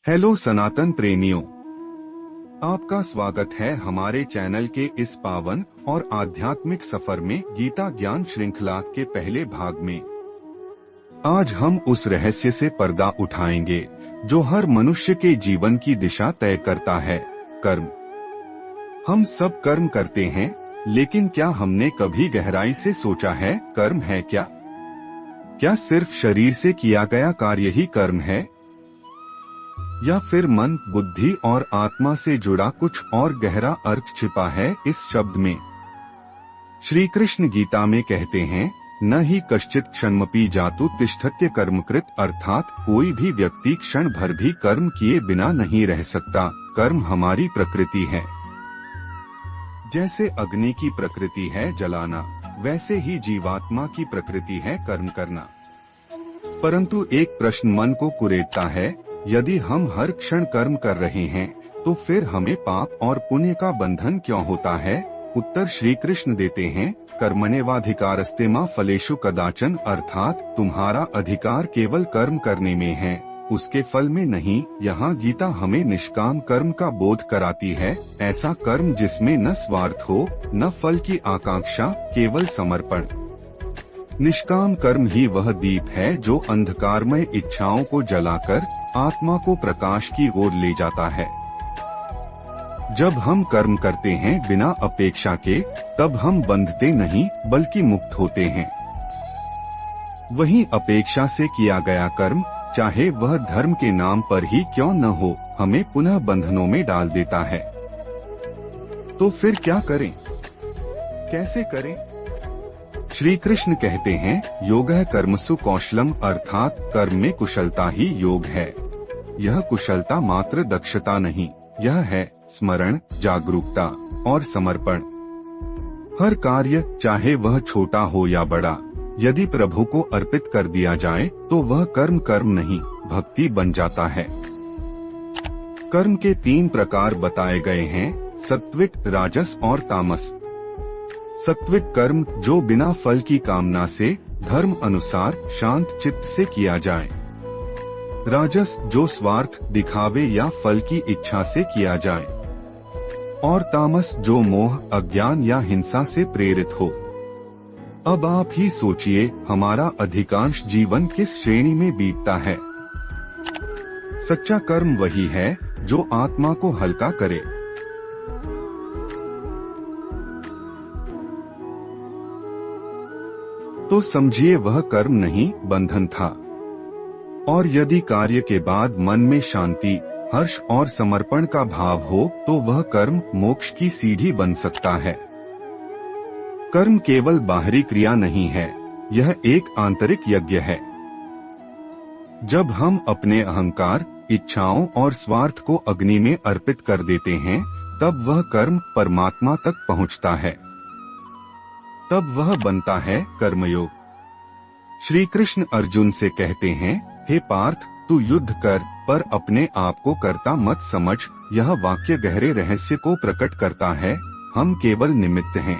Hello सनातन प्रेमियों, आपका स्वागत है हमारे चैनल के इस पावन और आध्यात्मिक सफर में गीता ज्ञान श्रृंखला के पहले भाग में। आज हम उस रहस्य से पर्दा उठाएंगे जो हर मनुष्य के जीवन की दिशा तय करता है, कर्म। हम सब कर्म करते हैं, लेकिन क्या हमने कभी गहराई से सोचा है कर्म है क्या? क्या सिर्फ शरीर से किया गया कार्य ही कर्म है, या फिर मन, बुद्धि और आत्मा से जुड़ा कुछ और गहरा अर्थ छिपा है इस शब्द में? श्री कृष्ण गीता में कहते हैं, न ही कश्चित क्षणमपि जातु तिष्ठत्य कर्मकृत, अर्थात कोई भी व्यक्ति क्षण भर भी कर्म किए बिना नहीं रह सकता। कर्म हमारी प्रकृति है। जैसे अग्नि की प्रकृति है जलाना, वैसे ही जीवात्मा की प्रकृति है कर्म करना। परंतु एक प्रश्न मन को कुरेदता है, यदि हम हर क्षण कर्म कर रहे हैं तो फिर हमें पाप और पुण्य का बंधन क्यों होता है? उत्तर श्री कृष्ण देते हैं, कर्मण्येवाधिकारस्ते मा फलेषु कदाचन, अर्थात तुम्हारा अधिकार केवल कर्म करने में है, उसके फल में नहीं। यहाँ गीता हमें निष्काम कर्म का बोध कराती है, ऐसा कर्म जिसमें न स्वार्थ हो न फल की आकांक्षा, केवल समर्पण। निष्काम कर्म ही वह दीप है जो अंधकारमय इच्छाओं को जलाकर आत्मा को प्रकाश की ओर ले जाता है। जब हम कर्म करते हैं बिना अपेक्षा के, तब हम बंधते नहीं बल्कि मुक्त होते हैं। वहीं अपेक्षा से किया गया कर्म, चाहे वह धर्म के नाम पर ही क्यों न हो, हमें पुनः बंधनों में डाल देता है। तो फिर क्या करें, कैसे करें? श्री कृष्ण कहते हैं, योगः कर्मसु कौशलम, अर्थात कर्म में कुशलता ही योग है। यह कुशलता मात्र दक्षता नहीं, यह है स्मरण, जागरूकता और समर्पण। हर कार्य, चाहे वह छोटा हो या बड़ा, यदि प्रभु को अर्पित कर दिया जाए तो वह कर्म नहीं, भक्ति बन जाता है। कर्म के 3 प्रकार बताए गए हैं, सात्विक, राजस और तामस। सात्विक कर्म जो बिना फल की कामना से धर्म अनुसार शांत चित्त से किया जाए। राजस जो स्वार्थ, दिखावे या फल की इच्छा से किया जाए। और तामस जो मोह, अज्ञान या हिंसा से प्रेरित हो। अब आप ही सोचिए, हमारा अधिकांश जीवन किस श्रेणी में बीतता है? सच्चा कर्म वही है जो आत्मा को हल्का करे। तो समझिए वह कर्म नहीं, बंधन था। और यदि कार्य के बाद मन में शांति, हर्ष और समर्पण का भाव हो तो वह कर्म मोक्ष की सीढ़ी बन सकता है। कर्म केवल बाहरी क्रिया नहीं है, यह एक आंतरिक यज्ञ है। जब हम अपने अहंकार, इच्छाओं और स्वार्थ को अग्नि में अर्पित कर देते हैं, तब वह कर्म परमात्मा तक पहुंचता है। तब वह बनता है कर्मयोग। श्री कृष्ण अर्जुन से कहते हैं, हे पार्थ, तू युद्ध कर, पर अपने आप को कर्ता मत समझ। यह वाक्य गहरे रहस्य को प्रकट करता है, हम केवल निमित्त हैं।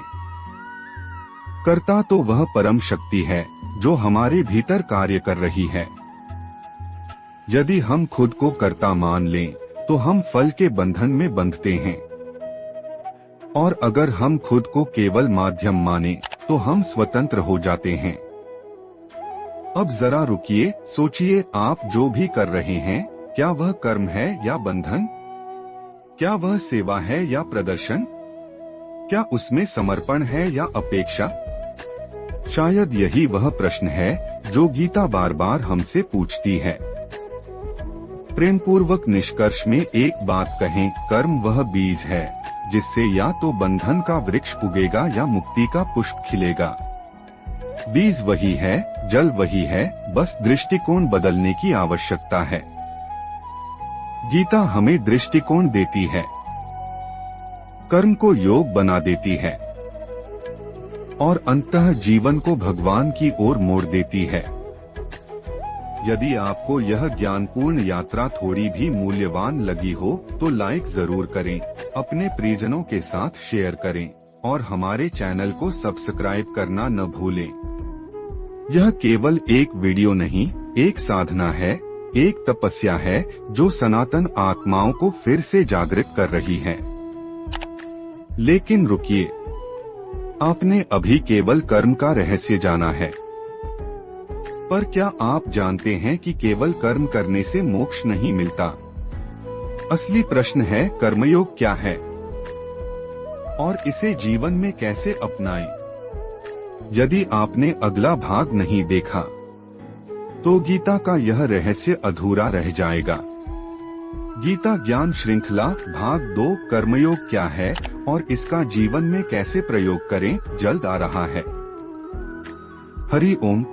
कर्ता तो वह परम शक्ति है जो हमारे भीतर कार्य कर रही है। यदि हम खुद को कर्ता मान लें तो हम फल के बंधन में बंधते हैं, और अगर हम खुद को केवल माध्यम माने तो हम स्वतंत्र हो जाते हैं। अब जरा रुकिए, सोचिए, आप जो भी कर रहे हैं, क्या वह कर्म है या बंधन? क्या वह सेवा है या प्रदर्शन? क्या उसमें समर्पण है या अपेक्षा? शायद यही वह प्रश्न है जो गीता बार बार हमसे पूछती है। प्रेमपूर्वक निष्कर्ष में एक बात कहें, कर्म वह बीज है जिससे या तो बंधन का वृक्ष उगेगा या मुक्ति का पुष्प खिलेगा। बीज वही है, जल वही है, बस दृष्टिकोण बदलने की आवश्यकता है। गीता हमें दृष्टिकोण देती है, कर्म को योग बना देती है और अंततः जीवन को भगवान की ओर मोड़ देती है। यदि आपको यह ज्ञानपूर्ण यात्रा थोड़ी भी मूल्यवान लगी हो तो लाइक जरूर करें, अपने प्रियजनों के साथ शेयर करें और हमारे चैनल को सब्सक्राइब करना न भूलें। यह केवल एक वीडियो नहीं, एक साधना है, एक तपस्या है जो सनातन आत्माओं को फिर से जागृत कर रही है। लेकिन रुकिए, आपने अभी केवल कर्म का रहस्य जाना है, पर क्या आप जानते हैं कि केवल कर्म करने से मोक्ष नहीं मिलता? असली प्रश्न है, कर्मयोग क्या है और इसे जीवन में कैसे अपनाएं? यदि आपने अगला भाग नहीं देखा तो गीता का यह रहस्य अधूरा रह जाएगा। गीता ज्ञान श्रृंखला भाग 2 कर्मयोग क्या है और इसका जीवन में कैसे प्रयोग करें जल्द आ रहा है। हरि ओम।